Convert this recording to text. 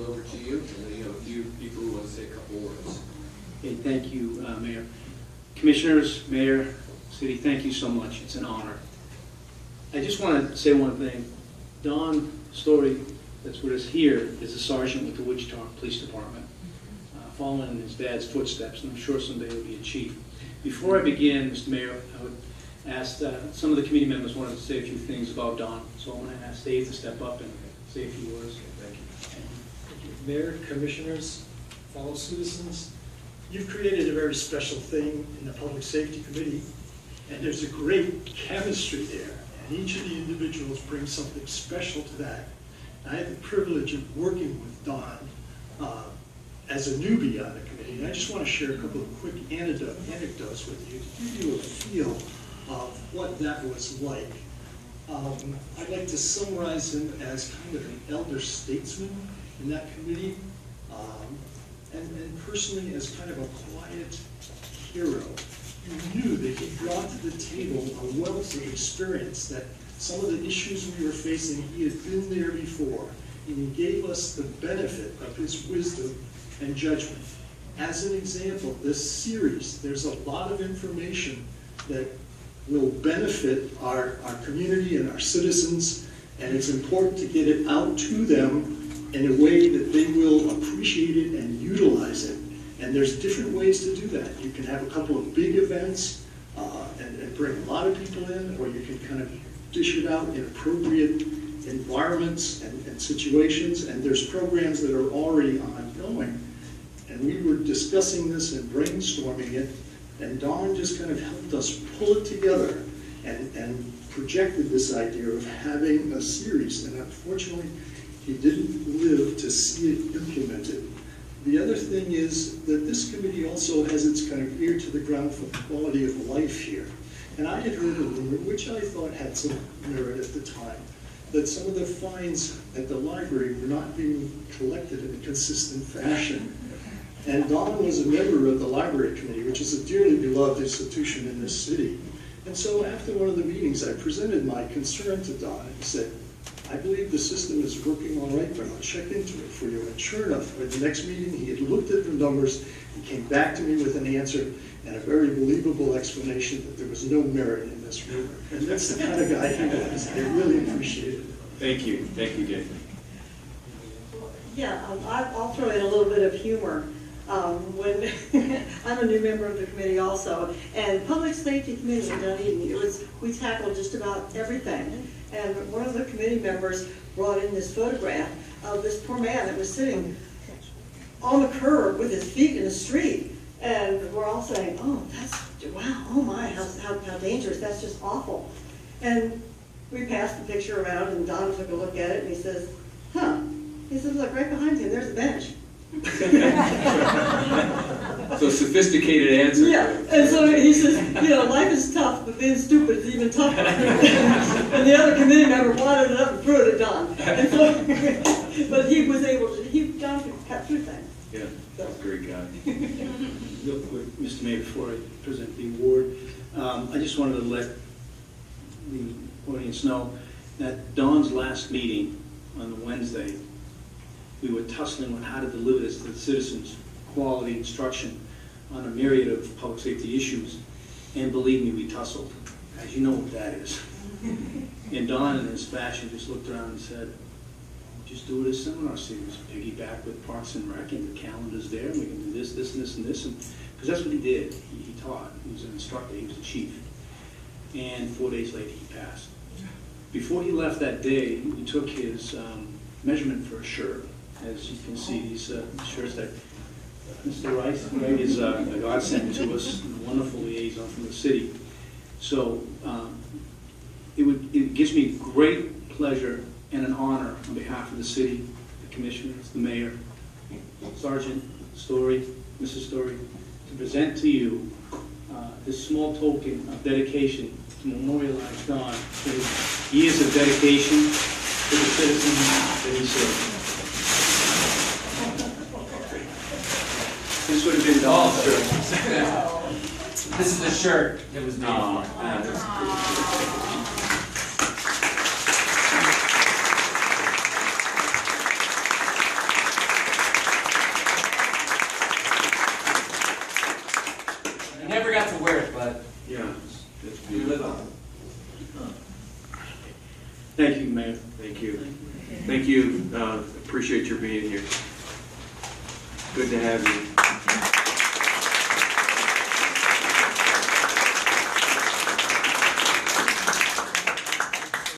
microphone over to you, and then you have a few people who want to say a couple words. Okay, thank you, Mayor. Commissioners, Mayor, City, thank you so much. It's an honor. I just want to say one thing. Don Story, that's with us here, is a sergeant with the Wichita Police Department, following in his dad's footsteps, and I'm sure someday he'll be a chief. Before I begin, Mr. Mayor, I would ask some of the committee members wanted to say a few things about Don, so I want to ask Dave to step up and say a few words. Thank you. Mayor, commissioners, fellow citizens, you've created a very special thing in the Public Safety Committee, and there's a great chemistry there, and each of the individuals brings something special to that. I had the privilege of working with Don as a newbie on the committee, and I just want to share a couple of quick anecdotes with you to give you a feel of what that was like. I'd like to summarize him as kind of an elder statesman in that committee, and personally as kind of a quiet hero. You knew that he brought to the table a wealth of experience, that some of the issues we were facing, he had been there before, and he gave us the benefit of his wisdom and judgment. As an example, this series, there's a lot of information that will benefit our community and our citizens, and it's important to get it out to them in a way that they will appreciate it and utilize it. And there's different ways to do that. You can have a couple of big events and bring a lot of people in, or you can kind of dish it out in appropriate environments and situations, and there's programs that are already ongoing. And we were discussing this and brainstorming it, and Don just kind of helped us pull it together and projected this idea of having a series. And unfortunately, he didn't live to see it implemented. The other thing is that this committee also has its kind of ear to the ground for quality of life here. And I had heard a rumor, which I thought had some merit at the time, that some of the fines at the library were not being collected in a consistent fashion. And Don was a member of the library committee, which is a dearly beloved institution in this city. And so after one of the meetings, I presented my concern to Don and said, I believe the system is working all right, but I'll check into it for you. And sure enough, at the next meeting, he had looked at the numbers, he came back to me with an answer and a very believable explanation that there was no merit in this rumor. And that's the kind of guy he was. I really appreciate it. Thank you, Dave. Yeah, I'll throw in a little bit of humor. When I'm a new member of the committee also, and Public Safety Committee in Dunedin, we tackled just about everything. And one of the committee members brought in this photograph of this poor man that was sitting on the curb with his feet in the street. And we're all saying, oh, that's, wow, oh my, how dangerous, that's just awful. And we passed the picture around, and Don took a look at it, and he says, huh. He says, look, right behind him, there's a bench. So sophisticated answer. Yeah, and so he says, you know, life is tough, but being stupid is even tougher. And the other committee member wanted it up and threw it at Don. And so, but he was able to, Don could cut through things. Yeah, that's a great guy. Real quick, Mr. Mayor, before I present the award, I just wanted to let the audience know that Don's last meeting on the Wednesday, we were tussling on how to deliver this to the citizens, quality instruction on a myriad of public safety issues. And believe me, we tussled, as you know what that is. And Don, in his fashion, just looked around and said, just do it as seminar series, piggyback with Parks and Rec, and the calendar's there, and we can do this, this, and this, and this. Because that's what he did. He taught. He was an instructor. He was a chief. And 4 days later, he passed. Before he left that day, he took his measurement for a shirt. As you can see, these shirts that Mr. Rice is a godsend to us, a wonderful liaison from the city. So it gives me great pleasure and an honor on behalf of the city, the commissioners, the mayor, Sergeant Story, Mrs. Story, to present to you this small token of dedication to memorialize Don for his years of dedication to the citizens that he served. This would have been Don's shirt. This is the shirt that was made for. Never got to wear it, but Yeah, it's we live beautiful. on it. Thank you, Mayor. Thank you. Thank you. Appreciate your being here. Good to have you.